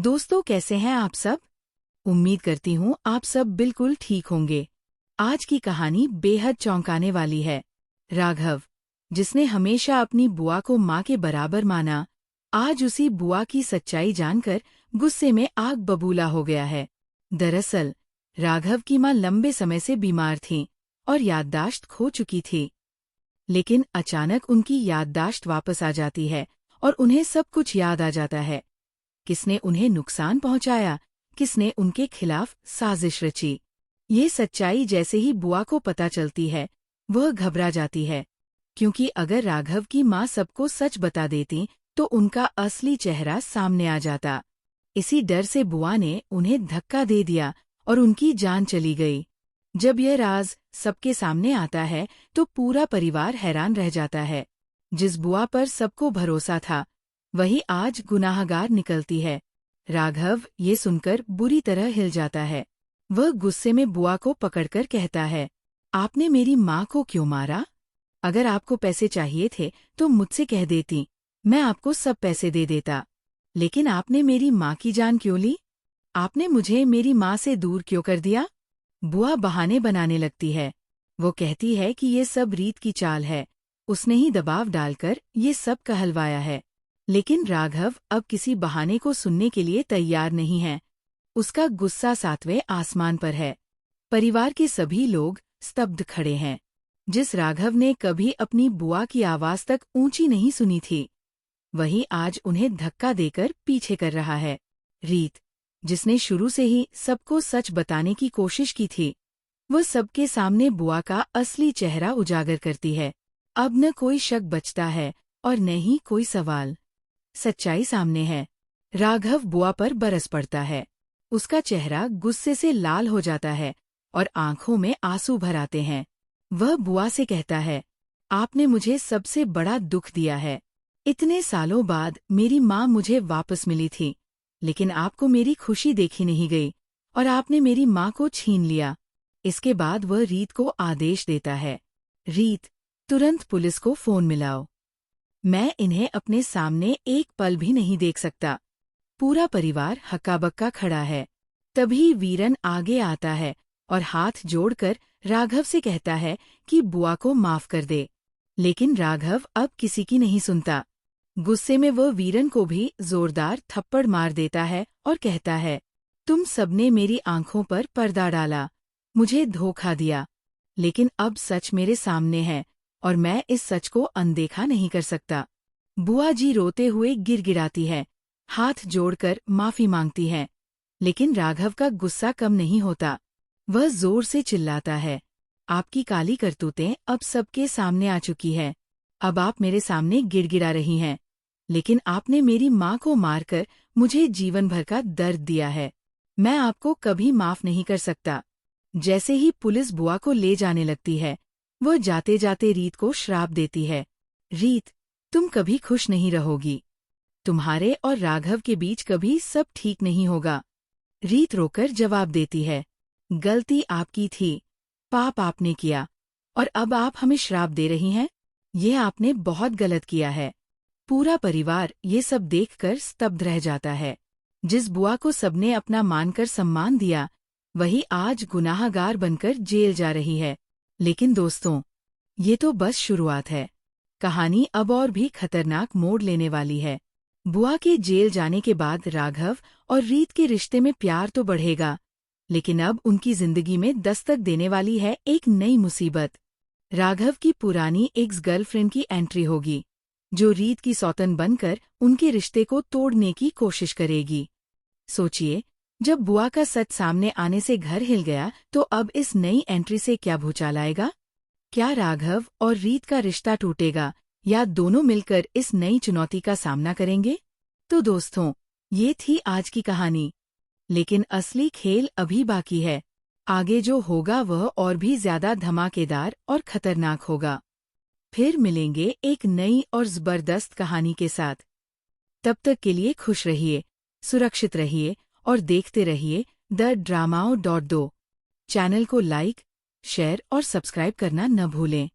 दोस्तों, कैसे हैं आप सब। उम्मीद करती हूँ आप सब बिल्कुल ठीक होंगे। आज की कहानी बेहद चौंकाने वाली है। राघव, जिसने हमेशा अपनी बुआ को माँ के बराबर माना, आज उसी बुआ की सच्चाई जानकर गुस्से में आग बबूला हो गया है। दरअसल राघव की माँ लंबे समय से बीमार थीं और याददाश्त खो चुकी थी। लेकिन अचानक उनकी याददाश्त वापस आ जाती है और उन्हें सब कुछ याद आ जाता है। किसने उन्हें नुकसान पहुंचाया, किसने उनके खिलाफ साजिश रची। ये सच्चाई जैसे ही बुआ को पता चलती है, वह घबरा जाती है, क्योंकि अगर राघव की माँ सबको सच बता देती तो उनका असली चेहरा सामने आ जाता। इसी डर से बुआ ने उन्हें धक्का दे दिया और उनकी जान चली गई। जब यह राज सबके सामने आता है तो पूरा परिवार हैरान रह जाता है। जिस बुआ पर सबको भरोसा था, वही आज गुनाहगार निकलती है। राघव ये सुनकर बुरी तरह हिल जाता है। वह गुस्से में बुआ को पकड़कर कहता है, आपने मेरी माँ को क्यों मारा? अगर आपको पैसे चाहिए थे तो मुझसे कह देती, मैं आपको सब पैसे दे देता। लेकिन आपने मेरी माँ की जान क्यों ली? आपने मुझे मेरी माँ से दूर क्यों कर दिया? बुआ बहाने बनाने लगती है। वो कहती है कि ये सब रीत की चाल है, उसने ही दबाव डालकर ये सब कहलवाया है। लेकिन राघव अब किसी बहाने को सुनने के लिए तैयार नहीं है। उसका गुस्सा 7वें आसमान पर है। परिवार के सभी लोग स्तब्ध खड़े हैं। जिस राघव ने कभी अपनी बुआ की आवाज तक ऊंची नहीं सुनी थी, वही आज उन्हें धक्का देकर पीछे कर रहा है। रीत, जिसने शुरू से ही सबको सच बताने की कोशिश की थी, वह सबके सामने बुआ का असली चेहरा उजागर करती है। अब न कोई शक बचता है और न ही कोई सवाल। सच्चाई सामने है। राघव बुआ पर बरस पड़ता है। उसका चेहरा गुस्से से लाल हो जाता है और आंखों में आंसू भर आते हैं। वह बुआ से कहता है, आपने मुझे सबसे बड़ा दुख दिया है। इतने सालों बाद मेरी माँ मुझे वापस मिली थी, लेकिन आपको मेरी खुशी देखी नहीं गई और आपने मेरी माँ को छीन लिया। इसके बाद वह रीत को आदेश देता है, रीत, तुरंत पुलिस को फोन मिलाओ। मैं इन्हें अपने सामने एक पल भी नहीं देख सकता। पूरा परिवार हक्का-बक्का खड़ा है। तभी वीरन आगे आता है और हाथ जोड़कर राघव से कहता है कि बुआ को माफ कर दे। लेकिन राघव अब किसी की नहीं सुनता। गुस्से में वह वीरन को भी जोरदार थप्पड़ मार देता है और कहता है, तुम सबने मेरी आंखों पर पर्दा डाला, मुझे धोखा दिया। लेकिन अब सच मेरे सामने है और मैं इस सच को अनदेखा नहीं कर सकता। बुआ जी रोते हुए गिड़गिड़ाती है, हाथ जोड़कर माफी मांगती है। लेकिन राघव का गुस्सा कम नहीं होता। वह जोर से चिल्लाता है, आपकी काली करतूतें अब सबके सामने आ चुकी है। अब आप मेरे सामने गिड़गिड़ा रही हैं, लेकिन आपने मेरी माँ को मारकर मुझे जीवन भर का दर्द दिया है। मैं आपको कभी माफ नहीं कर सकता। जैसे ही पुलिस बुआ को ले जाने लगती है, वह जाते जाते रीत को श्राप देती है, रीत, तुम कभी खुश नहीं रहोगी। तुम्हारे और राघव के बीच कभी सब ठीक नहीं होगा। रीत रोकर जवाब देती है, गलती आपकी थी, पाप आपने किया, और अब आप हमें श्राप दे रही हैं? ये आपने बहुत गलत किया है। पूरा परिवार ये सब देखकर स्तब्ध रह जाता है। जिस बुआ को सबने अपना मानकर सम्मान दिया, वही आज गुनाहगार बनकर जेल जा रही है। लेकिन दोस्तों, ये तो बस शुरुआत है। कहानी अब और भी खतरनाक मोड़ लेने वाली है। बुआ के जेल जाने के बाद राघव और रीत के रिश्ते में प्यार तो बढ़ेगा, लेकिन अब उनकी जिंदगी में दस्तक देने वाली है एक नई मुसीबत। राघव की पुरानी एक्स गर्लफ्रेंड की एंट्री होगी, जो रीत की सौतन बनकर उनके रिश्ते को तोड़ने की कोशिश करेगी। सोचिए, जब बुआ का सच सामने आने से घर हिल गया, तो अब इस नई एंट्री से क्या भूचाल आएगा? क्या राघव और रीत का रिश्ता टूटेगा या दोनों मिलकर इस नई चुनौती का सामना करेंगे? तो दोस्तों, ये थी आज की कहानी। लेकिन असली खेल अभी बाकी है। आगे जो होगा वह और भी ज्यादा धमाकेदार और खतरनाक होगा। फिर मिलेंगे एक नई और जबरदस्त कहानी के साथ। तब तक के लिए खुश रहिए, सुरक्षित रहिए और देखते रहिए द ड्रामाओ.2। चैनल को लाइक, शेयर और सब्सक्राइब करना न भूलें।